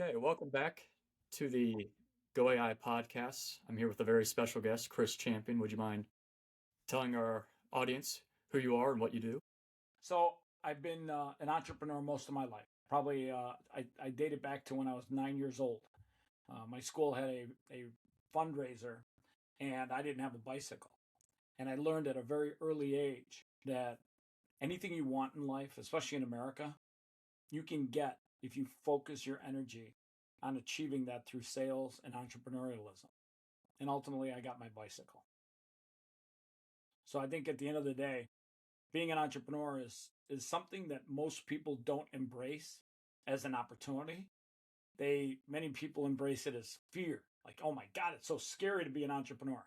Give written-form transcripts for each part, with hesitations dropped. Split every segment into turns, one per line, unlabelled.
Okay, welcome back to the Go AI podcast. I'm here with a very special guest, Chris Champion. Would you mind telling our audience who you are and what you do?
So I've been an entrepreneur most of my life. Probably I dated back to when I was 9 years old. My school had a fundraiser, and I didn't have a bicycle. And I learned at a very early age that anything you want in life, especially in America, you can get if you focus your energy on achieving that through sales and entrepreneurialism. And ultimately, I got my bicycle. So I think at the end of the day, being an entrepreneur is something that most people don't embrace as an opportunity. Many people embrace it as fear. Like, oh my God, it's so scary to be an entrepreneur.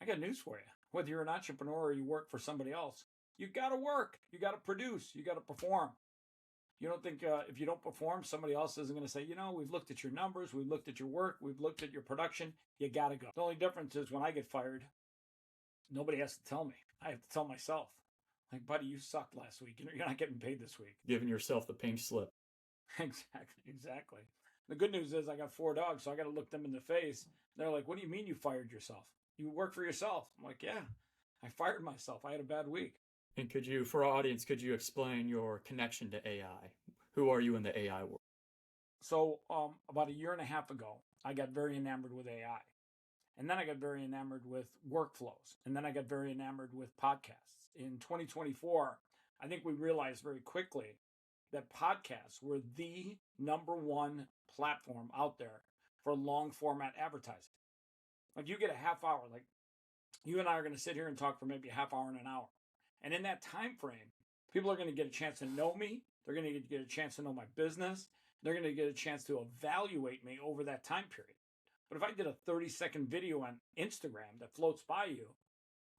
I got news for you. Whether you're an entrepreneur or you work for somebody else, you got to work, you got to produce, you got to perform. You don't think if you don't perform, somebody else isn't going to say, we've looked at your numbers, we've looked at your work, we've looked at your production, you got to go. The only difference is when I get fired, nobody has to tell me. I have to tell myself. Like, buddy, you sucked last week. You're not getting paid this week.
Giving yourself the pink slip.
Exactly. The good news is I got 4 dogs, so I got to look them in the face. They're like, what do you mean you fired yourself? You work for yourself. I'm like, yeah, I fired myself. I had a bad week.
And for our audience, could you explain your connection to AI? Who are you in the AI world?
So about a year and a half ago, I got very enamored with AI. And then I got very enamored with workflows. And then I got very enamored with podcasts. In 2024, I think we realized very quickly that podcasts were the number one platform out there for long format advertising. Like you get a half hour, like you and I are going to sit here and talk for maybe a half hour and an hour. And in that time frame, people are going to get a chance to know me. They're going to get a chance to know my business. They're going to get a chance to evaluate me over that time period. But if I did a 30-second video on Instagram that floats by you,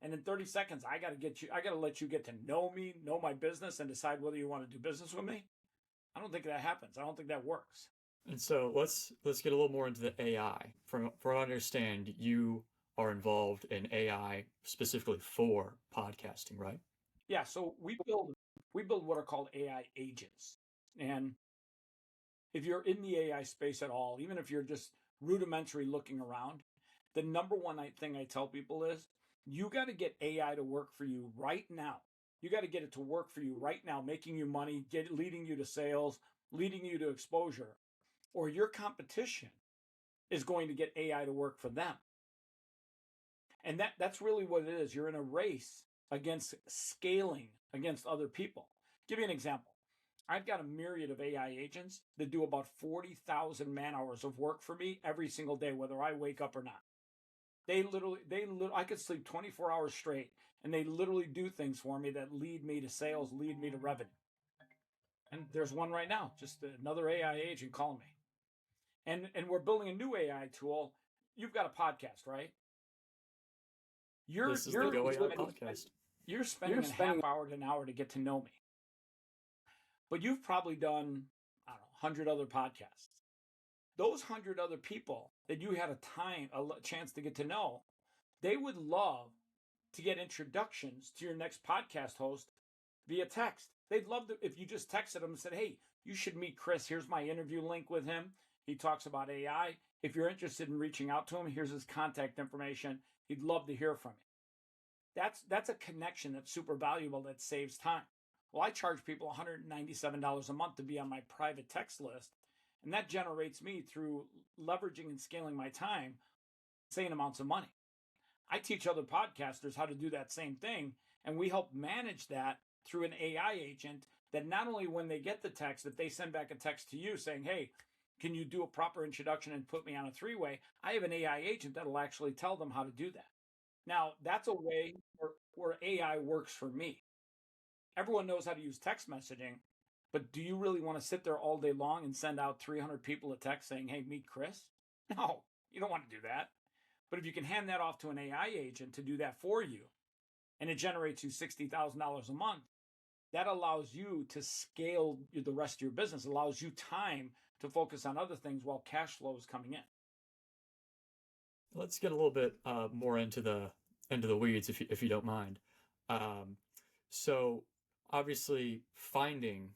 and in 30 seconds, I got to let you get to know me, know my business, and decide whether you want to do business with me. I don't think that happens. I don't think that works.
And so let's get a little more into the AI. From what I understand, you are involved in AI specifically for podcasting, right?
Yeah. So we build what are called AI agents, and if you're in the AI space at all, even if you're just rudimentary looking around, the number one thing I tell people is you got to get AI to work for you right now. You got to get it to work for you right now, making you money, leading you to sales, leading you to exposure, or your competition is going to get AI to work for them. And that's really what it is. You're in a race against scaling against other people. Give you an example. I've got a myriad of AI agents that do about 40,000 man hours of work for me every single day, whether I wake up or not. I could sleep 24 hours straight, and they literally do things for me that lead me to sales, lead me to revenue. And there's one right now, just another AI agent calling me. And we're building a new AI tool. You've got a podcast, right?
This is the Go AI podcast.
You're spending a half hour to an hour to get to know me. But you've probably done, I don't know, 100 other podcasts. Those 100 other people that you had a chance to get to know, they would love to get introductions to your next podcast host via text. They'd love to, if you just texted them and said, hey, you should meet Chris. Here's my interview link with him. He talks about AI. If you're interested in reaching out to him, here's his contact information. He'd love to hear from you. That's a connection that's super valuable that saves time. Well, I charge people $197 a month to be on my private text list, and that generates me through leveraging and scaling my time insane amounts of money. I teach other podcasters how to do that same thing, and we help manage that through an AI agent that not only when they get the text, that they send back a text to you saying, hey, can you do a proper introduction and put me on a 3-way? I have an AI agent that'll actually tell them how to do that. Now, that's a way where AI works for me. Everyone knows how to use text messaging, but do you really want to sit there all day long and send out 300 people a text saying, hey, meet Chris? No, you don't want to do that. But if you can hand that off to an AI agent to do that for you, and it generates you $60,000 a month, that allows you to scale the rest of your business, allows you time to focus on other things while cash flow is coming in.
Let's get a little bit more into the weeds, if you don't mind. So obviously, finding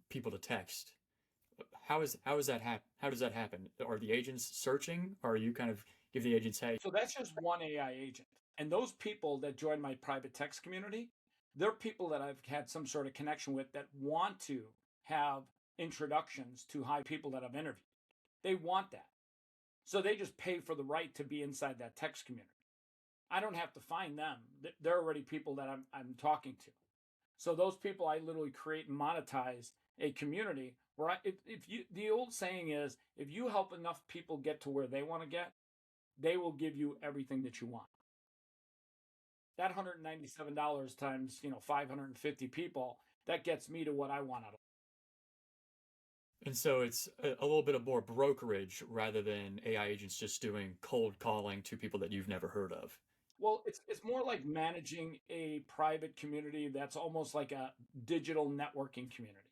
people to text how is that how does that happen? Are the agents searching? Or are you kind of give the agents, hey,
So that's just one AI agent. And those people that join my private text community, they're people that I've had some sort of connection with that want to have introductions to high people that I've interviewed. They want that. So they just pay for the right to be inside that text community. I don't have to find them. They're already people that I'm talking to. So those people, I literally create and monetize a community where if you, the old saying is, if you help enough people get to where they want to get, they will give you everything that you want. That $197 times, 550 people, that gets me to what I want out of it.
and so it's a little bit of more brokerage rather than AI agents just doing cold calling to people that you've never heard of.
Well, it's more like managing a private community that's almost like a digital networking community.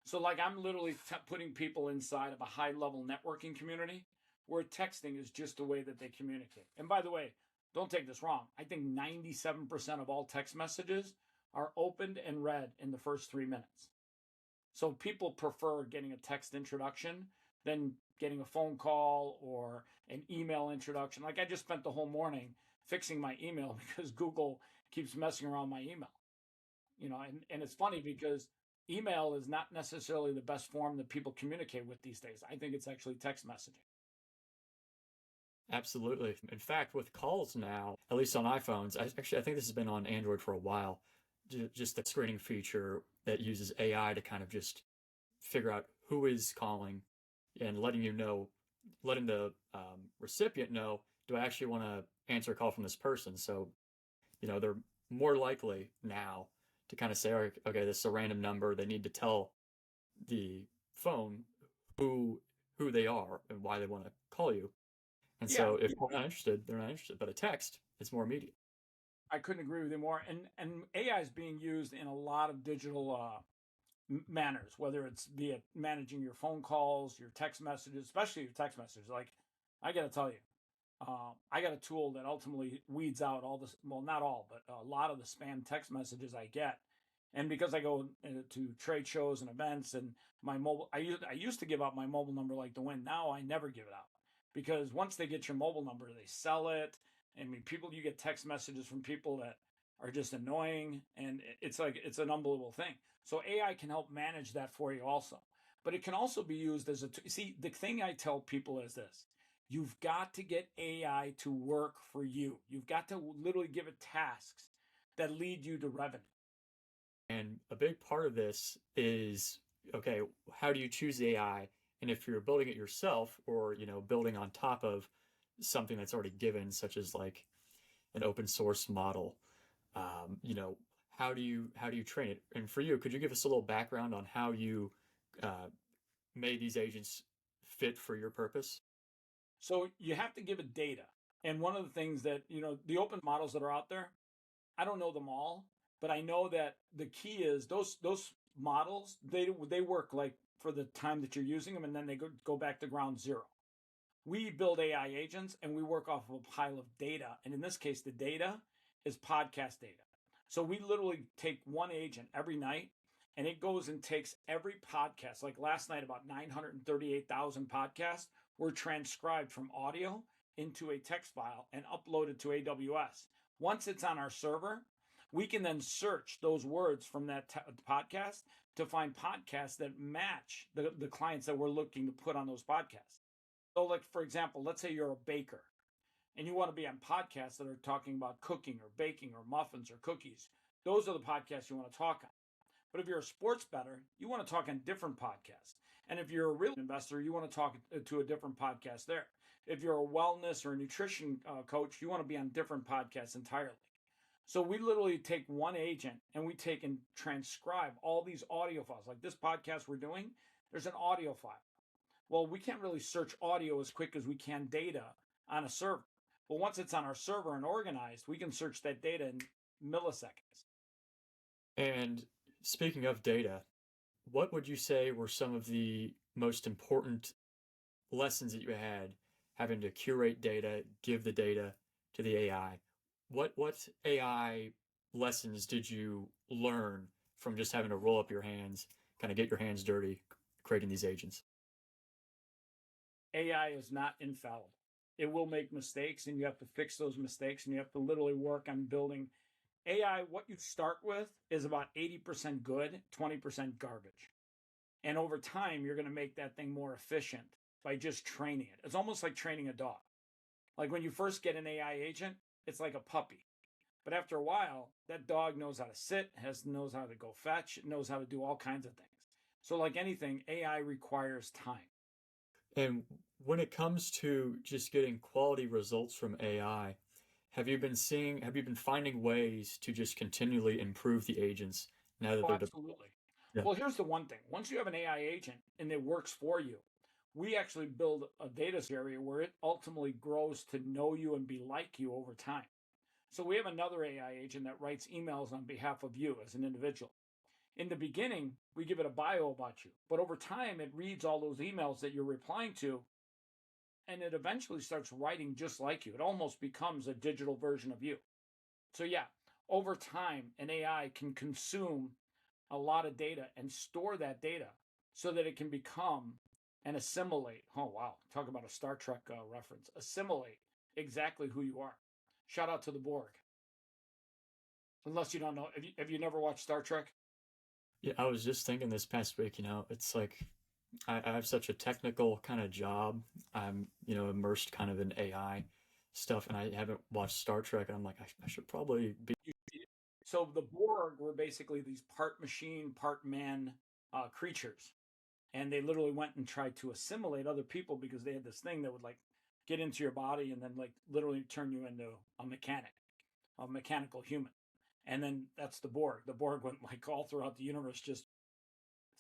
So like I'm literally putting people inside of a high level networking community where texting is just the way that they communicate. And by the way, don't take this wrong. I think 97% of all text messages are opened and read in the first 3 minutes. So people prefer getting a text introduction than getting a phone call or an email introduction. Like I just spent the whole morning fixing my email because Google keeps messing around my email. And it's funny because email is not necessarily the best form that people communicate with these days. I think it's actually text messaging.
Absolutely. In fact, with calls now, at least on iPhones, I think this has been on Android for a while, just the screening feature that uses AI to kind of just figure out who is calling and letting the recipient know, do I actually want to answer a call from this person? So, they're more likely now to kind of say, okay, this is a random number. They need to tell the phone who they are and why they want to call you. And
Yeah,
so if they're not interested, they're not interested. But a text, it's more immediate.
I couldn't agree with you more. And AI is being used in a lot of digital manners, whether it's via managing your phone calls, your text messages, especially your text messages. Like, I got to tell you, I got a tool that ultimately weeds out all this. Well, not all, but a lot of the spam text messages I get. And because I go to trade shows and events, and my mobile, I used to give out my mobile number like the wind. Now I never give it out because once they get your mobile number, they sell it. I mean, you get text messages from people that are just annoying, and it's like it's an unbelievable thing. So AI can help manage that for you also, but it can also be used as see. The thing I tell people is this: you've got to get AI to work for you. You've got to literally give it tasks that lead you to revenue.
And a big part of this is, okay, how do you choose the AI? And if you're building it yourself or, building on top of something that's already given, such as like an open source model, um, you know, how do you train it? And for you, could you give us a little background on how you uh, made these agents fit for your purpose?
So you have to give it data. And one of the things that, the open models that are out there, I don't know them all, but I know that the key is those models, they work like for the time that you're using them and then they go back to ground zero. We build AI agents and we work off of a pile of data. And in this case, the data is podcast data. So we literally take one agent every night and it goes and takes every podcast. Like last night, about 938,000 podcasts were transcribed from audio into a text file and uploaded to AWS. Once it's on our server, we can then search those words from that podcast to find podcasts that match the clients that we're looking to put on those podcasts. So, like, for example, let's say you're a baker and you want to be on podcasts that are talking about cooking or baking or muffins or cookies. Those are the podcasts you want to talk on. But if you're a sports bettor, you want to talk on different podcasts. And if you're a real investor, you want to talk to a different podcast there. If you're a wellness or a nutrition coach, you want to be on different podcasts entirely. So we literally take one agent and we take and transcribe all these audio files. Like this podcast we're doing, there's an audio file. Well, we can't really search audio as quick as we can data on a server. But once it's on our server and organized, we can search that data in milliseconds.
And speaking of data, what would you say were some of the most important lessons that you had having to curate data, give the data to the AI? What AI lessons did you learn from just having to roll up your hands, kind of get your hands dirty, creating these agents?
AI is not infallible. It will make mistakes, and you have to fix those mistakes, and you have to literally work on building AI. What you start with is about 80% good, 20% garbage. And over time, you're going to make that thing more efficient by just training it. It's almost like training a dog. Like when you first get an AI agent, it's like a puppy. But after a while, that dog knows how to sit, knows how to go fetch, knows how to do all kinds of things. So like anything, AI requires time.
And when it comes to just getting quality results from AI, have you been finding ways to just continually improve the agents now that
Oh,
they're,
absolutely.
yeah,
Well, here's the one thing. Once you have an AI agent and it works for you, we actually build a data area where it ultimately grows to know you and be like you over time. So we have another AI agent that writes emails on behalf of you as an individual. In the beginning, we give it a bio about you, but over time, it reads all those emails that you're replying to, and it eventually starts writing just like you. It almost becomes a digital version of you. So, yeah, over time, an AI can consume a lot of data and store that data so that it can become and assimilate. Oh, wow. Talk about a Star Trek reference. Assimilate exactly who you are. Shout out to the Borg. Unless you don't know, have you never watched Star Trek?
yeah, I was just thinking this past week, it's like I have such a technical kind of job. I'm, immersed kind of in AI stuff, and I haven't watched Star Trek, and I'm like, I should probably be.
So the Borg were basically these part machine, part man creatures, and they literally went and tried to assimilate other people because they had this thing that would like get into your body and then like literally turn you into a mechanical human. And then that's the Borg. The Borg went like all throughout the universe, just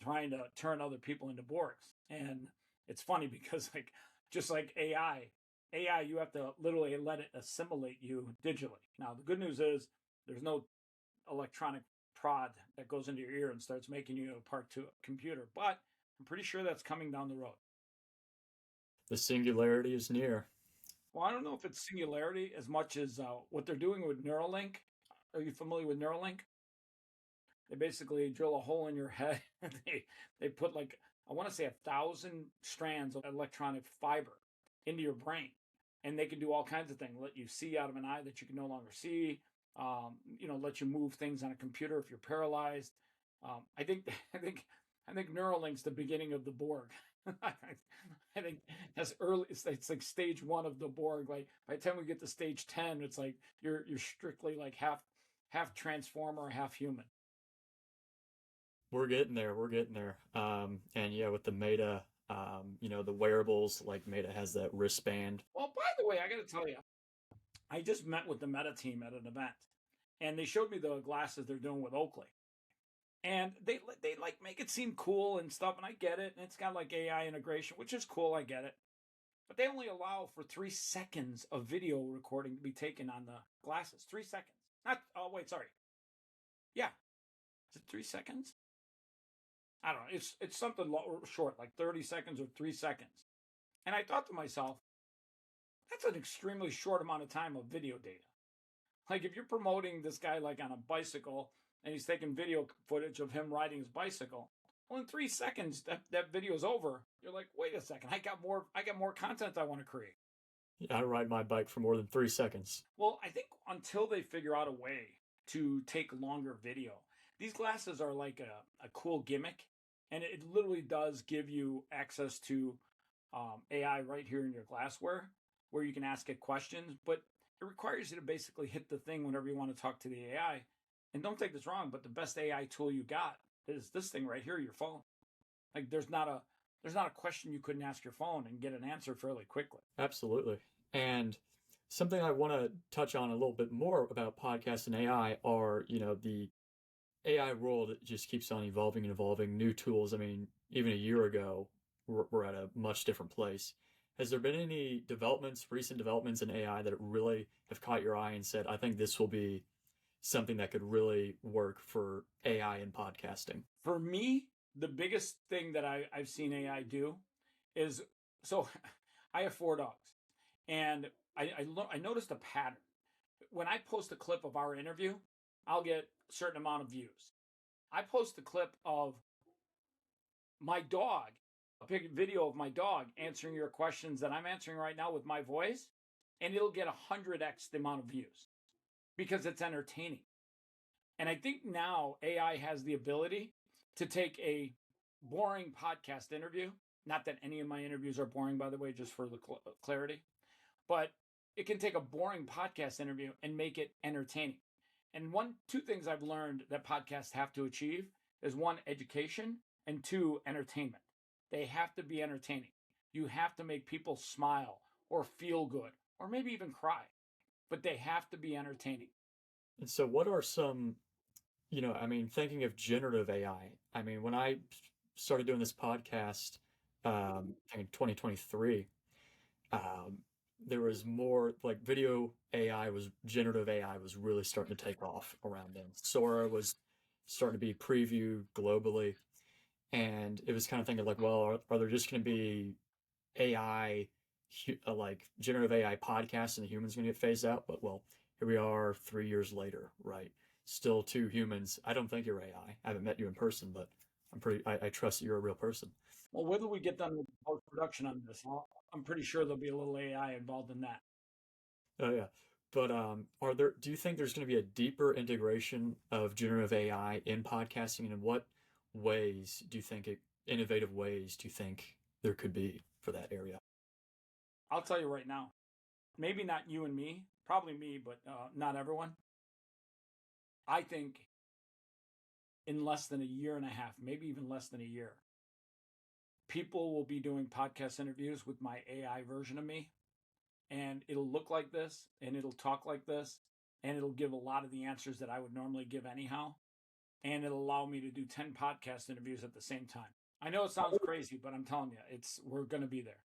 trying to turn other people into Borgs. And it's funny because like just like AI, you have to literally let it assimilate you digitally. Now the good news is there's no electronic prod that goes into your ear and starts making you a part to a computer, but I'm pretty sure that's coming down the road.
The singularity is near.
Well, I don't know if it's singularity as much as what they're doing with Neuralink. Are you familiar with Neuralink? They basically drill a hole in your head. they put like I want to say 1,000 strands of electronic fiber into your brain, and they can do all kinds of things. Let you see out of an eye that you can no longer see. Let you move things on a computer if you're paralyzed. I think I think Neuralink's the beginning of the Borg. I think that's early. It's like stage one of the Borg. Like by the time we get to stage 10, it's like you're strictly like half transformer, half human.
We're getting there. We're getting there. And yeah, with the Meta, the wearables, like Meta has that wristband.
Well, by the way, I got to tell you, I just met with the Meta team at an event, and they showed me the glasses they're doing with Oakley, and they like make it seem cool and stuff, and I get it, and it's got like AI integration, which is cool. I get it, but they only allow for 3 seconds of video recording to be taken on the glasses. 3 seconds. Not. Oh wait, sorry. Yeah, is it 3 seconds? I don't know. It's something short, like 30 seconds or 3 seconds. And I thought to myself, that's an extremely short amount of time of video data. Like if you're promoting this guy like on a bicycle and he's taking video footage of him riding his bicycle, well, in 3 seconds that video's over. You're like, wait a second, I got more content I want to create.
I ride my bike for more than 3 seconds.
Well, I think until they figure out a way to take longer video, these glasses are like a cool gimmick, and it literally does give you access to AI right here in your glassware, where you can ask it questions, but it requires you to basically hit the thing whenever you want to talk to the AI. And don't take this wrong, but the best AI tool you got is this thing right here, your phone. Like there's not a question you couldn't ask your phone and get an answer fairly quickly.
Absolutely. And something I want to touch on a little bit more about podcasts and AI are, the AI world just keeps on evolving and evolving. New tools. I mean, even a year ago, we're at a much different place. Has there been any recent developments in AI that really have caught your eye and said, I think this will be something that could really work for AI in podcasting?
For me, the biggest thing that I've seen AI do is so I have 4 dogs, and I noticed a pattern. When I post a clip of our interview, I'll get a certain amount of views. I post a clip of my dog, a big video of my dog answering your questions that I'm answering right now with my voice, and it'll get 100x the amount of views because it's entertaining. And I think now AI has the ability to take a boring podcast interview. Not that any of my interviews are boring, by the way, just for the clarity, but it can take a boring podcast interview and make it entertaining. And two things I've learned that podcasts have to achieve is one, education, and two, entertainment. They have to be entertaining. You have to make people smile or feel good or maybe even cry, but they have to be entertaining.
And so, what are some, I mean, thinking of generative AI, I mean, when I started doing this podcast, in 2023, there was more like generative AI was really starting to take off around then. Sora was starting to be previewed globally. And it was kind of thinking like, well, are there just going to be AI, like generative AI podcasts and the humans going to get phased out? But well, here we are 3 years later, right? Still two humans. I don't think you're AI. I haven't met you in person, but I trust that you're a real person.
Well, whether we get done with post-production on this, I'm pretty sure there'll be a little AI involved in that.
Oh yeah. But do you think there's going to be a deeper integration of generative AI in podcasting, and in what innovative ways do you think there could be for that area?
I'll tell you right now, maybe not you and me, probably me, but not everyone. I think in less than a year and a half, maybe even less than a year, people will be doing podcast interviews with my AI version of me, and it'll look like this, and it'll talk like this, and it'll give a lot of the answers that I would normally give anyhow, and it'll allow me to do 10 podcast interviews at the same time. I know it sounds crazy, but I'm telling you, we're going to be there.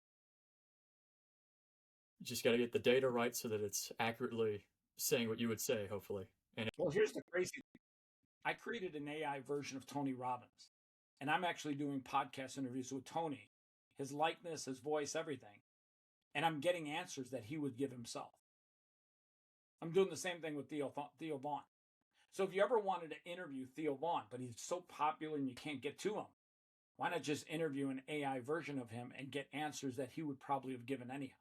You just got to get the data right so that it's accurately saying what you would say, hopefully.
Well, here's the crazy thing. I created an AI version of Tony Robbins, and I'm actually doing podcast interviews with Tony, his likeness, his voice, everything. And I'm getting answers that he would give himself. I'm doing the same thing with Theo Vaughn. So if you ever wanted to interview Theo Vaughn, but he's so popular and you can't get to him, why not just interview an AI version of him and get answers that he would probably have given anyhow?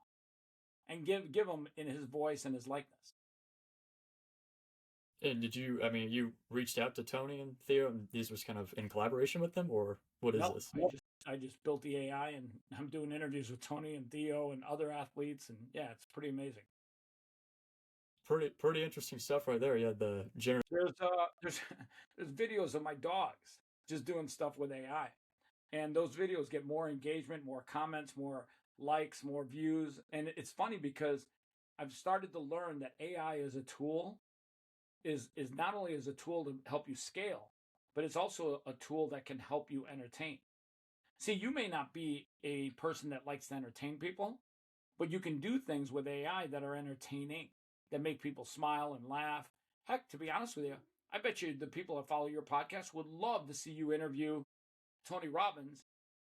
And give him in his voice and his likeness.
And you reached out to Tony and Theo, and these was kind of in collaboration with them, or what is this?
I just built the AI, and I'm doing interviews with Tony and Theo and other athletes, and yeah, it's pretty amazing.
Pretty interesting stuff right there. Yeah, the
there's videos of my dogs just doing stuff with AI, and those videos get more engagement, more comments, more likes, more views, and it's funny because I've started to learn that AI as a tool is not only as a tool to help you scale, but it's also a tool that can help you entertain. See, you may not be a person that likes to entertain people, but you can do things with AI that are entertaining, that make people smile and laugh. Heck, to be honest with you, I bet you the people that follow your podcast would love to see you interview Tony Robbins.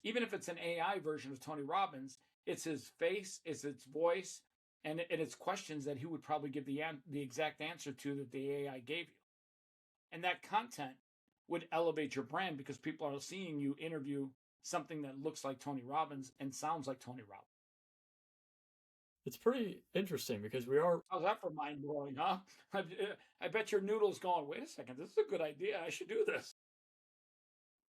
Even if it's an AI version of Tony Robbins, it's his face, it's its voice, and it's questions that he would probably give the exact answer to that the AI gave you. And that content would elevate your brand because people are seeing you interview something that looks like Tony Robbins and sounds like Tony Robbins.
It's pretty interesting because we are...
How's that for mind-blowing, huh? I bet your noodle's going, wait a second, this is a good idea. I should do this.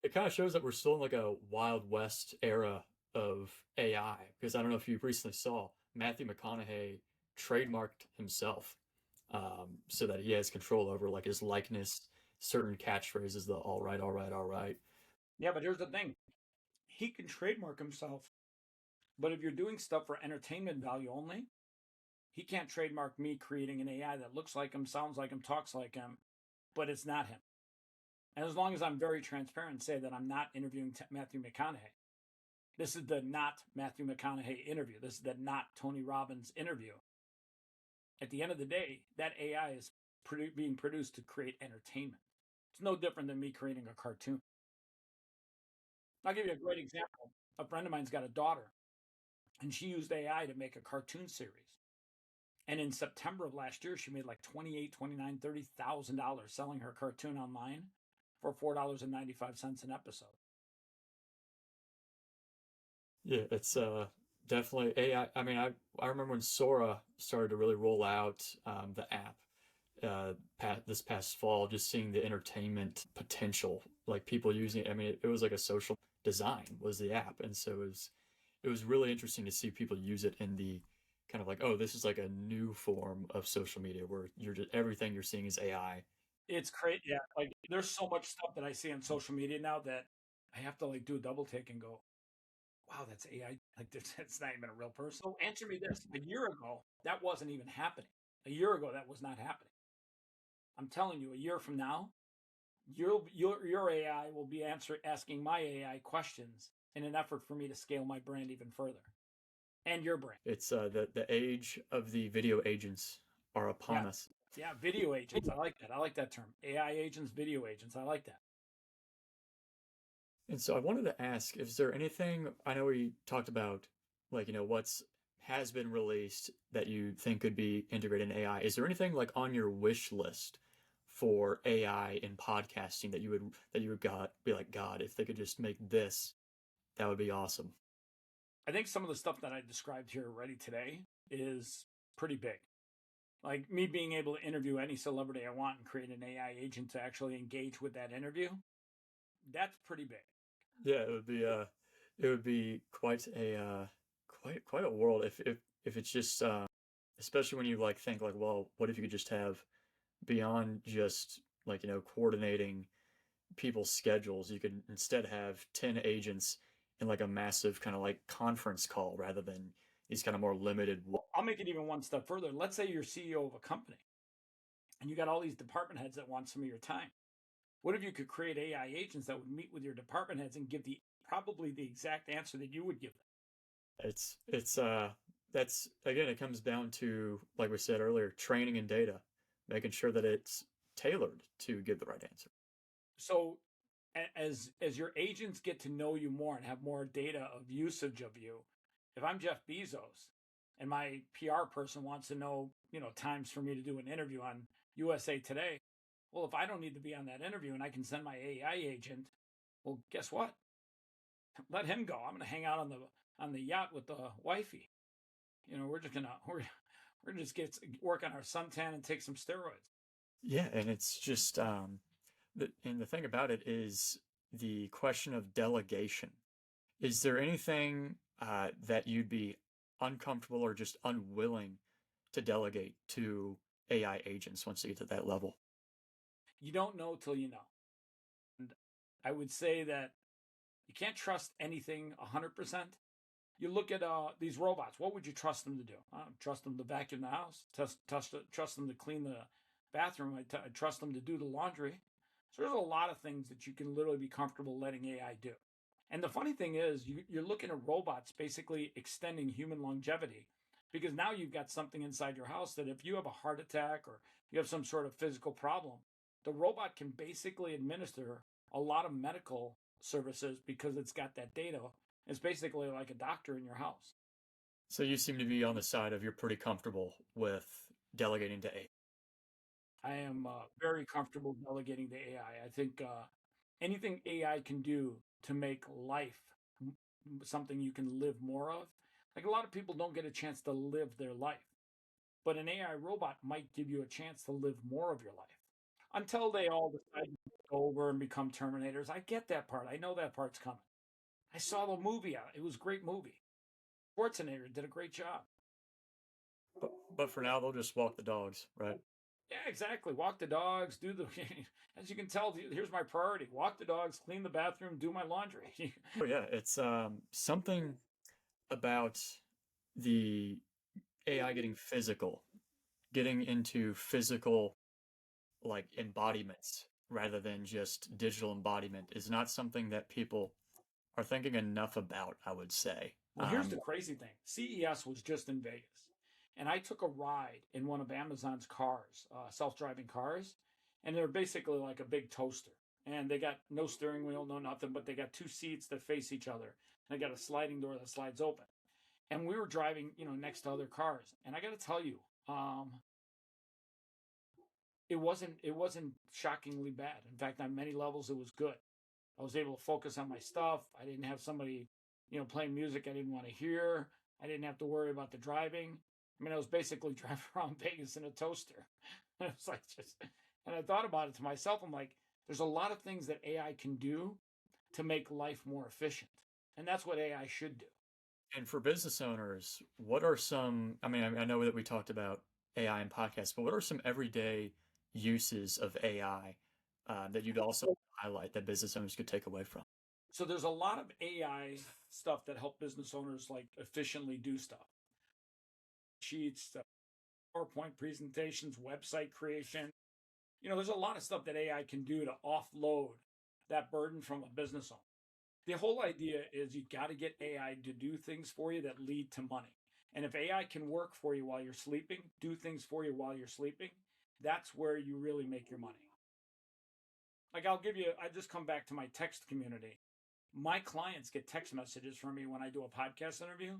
It kind of shows that we're still in like a Wild West era of AI, because I don't know if you recently saw, Matthew McConaughey trademarked himself so that he has control over like his likeness, certain catchphrases, the all right, all right, all right.
Yeah, but here's the thing. He can trademark himself, but if you're doing stuff for entertainment value only, he can't trademark me creating an AI that looks like him, sounds like him, talks like him, but it's not him. And as long as I'm very transparent and say that I'm not interviewing Matthew McConaughey, this is the not Matthew McConaughey interview. This is the not Tony Robbins interview. At the end of the day, that AI is being produced to create entertainment. It's no different than me creating a cartoon. I'll give you a great example. A friend of mine's got a daughter, and she used AI to make a cartoon series. And in September of last year, she made like $28,000, $29,000, $30,000 selling her cartoon online for $4.95 an episode.
Yeah, it's definitely AI. I mean, I remember when Sora started to really roll out the app this past fall, just seeing the entertainment potential, like people using it. I mean, it was like a social design was the app, and so it was really interesting to see people use it in the kind of like, oh, this is like a new form of social media where you're just everything you're seeing is AI.
It's crazy. Yeah, like there's so much stuff that I see on social media now that I have to like do a double take and go, wow, that's AI. Like it's not even a real person. So answer me this: a year ago, that wasn't even happening. A year ago, that was not happening. I'm telling you, a year from now, your AI will be asking my AI questions in an effort for me to scale my brand even further and your brand.
It's the age of the video agents are
Yeah,
upon us.
yeah, video agents. I like that. I like that term. AI agents, video agents. I like that.
And so I wanted to ask, is there anything, I know we talked about like, what's has been released that you think could be integrated in AI. Is there anything like on your wish list for AI in podcasting that you would got be like, God, if they could just make this, that would be awesome.
I think some of the stuff that I described here already today is pretty big. Like me being able to interview any celebrity I want and create an AI agent to actually engage with that interview, that's pretty big.
Yeah, it would be quite a quite a world if it's just especially when you like think like, well, what if you could just have beyond just like, coordinating people's schedules, you could instead have 10 agents in like a massive kind of like conference call rather than these kind of more limited.
Well, I'll make it even one step further. Let's say you're CEO of a company and you got all these department heads that want some of your time. What if you could create AI agents that would meet with your department heads and give the probably the exact answer that you would give them?
It's that's again, it comes down to, like we said earlier, training and data, making sure that it's tailored to give the right answer.
So as your agents get to know you more and have more data of usage of you, if I'm Jeff Bezos and my PR person wants to know, times for me to do an interview on USA Today, well, if I don't need to be on that interview and I can send my AI agent, well, guess what? Let him go. I'm going to hang out on the yacht with the wifey. We're just gonna we're just get work on our suntan and take some steroids.
Yeah, and it's just and the thing about it is the question of delegation. Is there anything that you'd be uncomfortable or just unwilling to delegate to AI agents once you get to that level?
You don't know till you know. And I would say that you can't trust anything 100%. You look at these robots. What would you trust them to do? Trust them to vacuum the house. Trust them to clean the bathroom. I trust them to do the laundry. So there's a lot of things that you can literally be comfortable letting AI do. And the funny thing is, you're looking at robots basically extending human longevity because now you've got something inside your house that if you have a heart attack or you have some sort of physical problem, the robot can basically administer a lot of medical services because it's got that data. It's basically like a doctor in your house.
So you seem to be on the side of you're pretty comfortable with delegating to AI.
I am very comfortable delegating to AI. I think anything AI can do to make life something you can live more of. Like a lot of people don't get a chance to live their life, but an AI robot might give you a chance to live more of your life until they all decide to go over and become Terminators. I get that part. I know that part's coming. I saw the movie out. It was a great movie. Schwarzenegger did a great job.
But for now, they'll just walk the dogs, right?
Yeah, exactly. Walk the dogs, do the, as you can tell, here's my priority: walk the dogs, clean the bathroom, do my laundry.
Oh yeah, it's something about the AI getting physical, getting into physical like embodiments rather than just digital embodiment is not something that people are thinking enough about, I would say.
Well, here's the crazy thing: CES was just in Vegas, and I took a ride in one of Amazon's cars, self-driving cars, and they're basically like a big toaster. And they got no steering wheel, no nothing, but they got two seats that face each other, and they got a sliding door that slides open. And we were driving, next to other cars, and I got to tell you, it wasn't shockingly bad. In fact, on many levels, it was good. I was able to focus on my stuff. I didn't have somebody playing music I didn't want to hear. I didn't have to worry about the driving. I mean, I was basically driving around Vegas in a toaster. It was like and I thought about it to myself. I'm like, there's a lot of things that AI can do to make life more efficient. And that's what AI should do.
And for business owners, what are some, I mean, I know that we talked about AI in podcasts, but what are some everyday uses of AI that you'd also highlight that business owners could take away from?
So there's a lot of AI stuff that help business owners like efficiently do stuff. Sheets, PowerPoint presentations, website creation. There's a lot of stuff that AI can do to offload that burden from a business owner. The whole idea is you got to get AI to do things for you that lead to money. And if AI can work for you while you're sleeping, do things for you while you're sleeping, that's where you really make your money. Like I just come back to my text community. My clients get text messages from me when I do a podcast interview,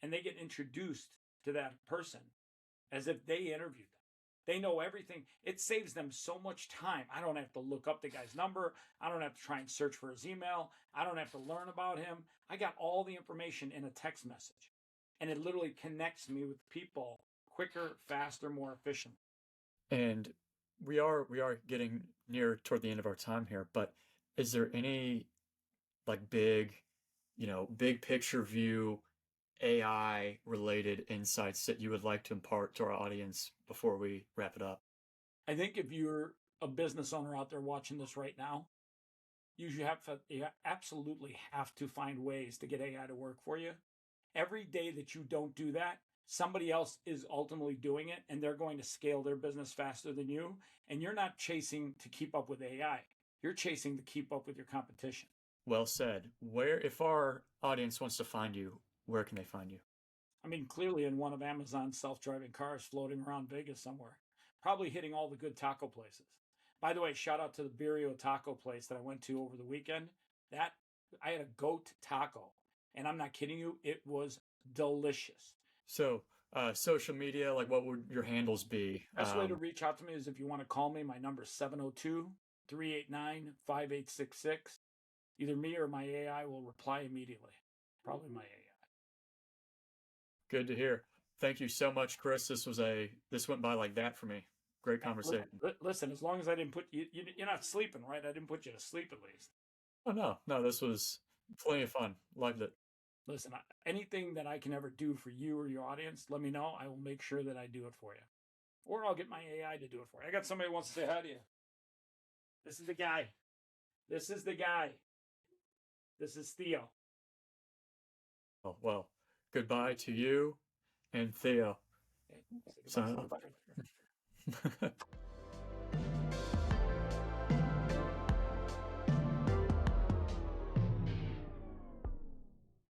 and they get introduced to that person as if they interviewed them. They know everything. It saves them so much time. I don't have to look up the guy's number. I don't have to try and search for his email. I don't have to learn about him. I got all the information in a text message. And it literally connects me with people quicker, faster, more efficient.
And we are getting near toward the end of our time here, but is there any like big picture view AI related insights that you would like to impart to our audience before we wrap it up?
I think if you're a business owner out there watching this right now, you absolutely have to find ways to get AI to work for you. Every day that you don't do that, somebody else is ultimately doing it, and they're going to scale their business faster than you. And you're not chasing to keep up with AI. You're chasing to keep up with your competition.
Well said. If our audience wants to find you, where can they find you?
I mean, clearly in one of Amazon's self-driving cars floating around Vegas somewhere, probably hitting all the good taco places. By the way, shout out to the Birrio taco place that I went to over the weekend. I had a goat taco, and I'm not kidding you, it was delicious.
So, social media, like what would your handles be?
Best way to reach out to me is if you want to call me. My number is 702-389-5866. Either me or my AI will reply immediately. Probably my AI.
Good to hear. Thank you so much, Chris. This went by like that for me. Great conversation.
Listen, as long as I didn't put you're not sleeping, right? I didn't put you to sleep at least.
Oh no, this was plenty of fun. Loved it.
Listen, anything that I can ever do for you or your audience, let me know. I will make sure that I do it for you. Or I'll get my AI to do it for you. I got somebody who wants to say hi to you. This is the guy. This is the guy. This is Theo.
Oh, well, goodbye to you and Theo.
Okay.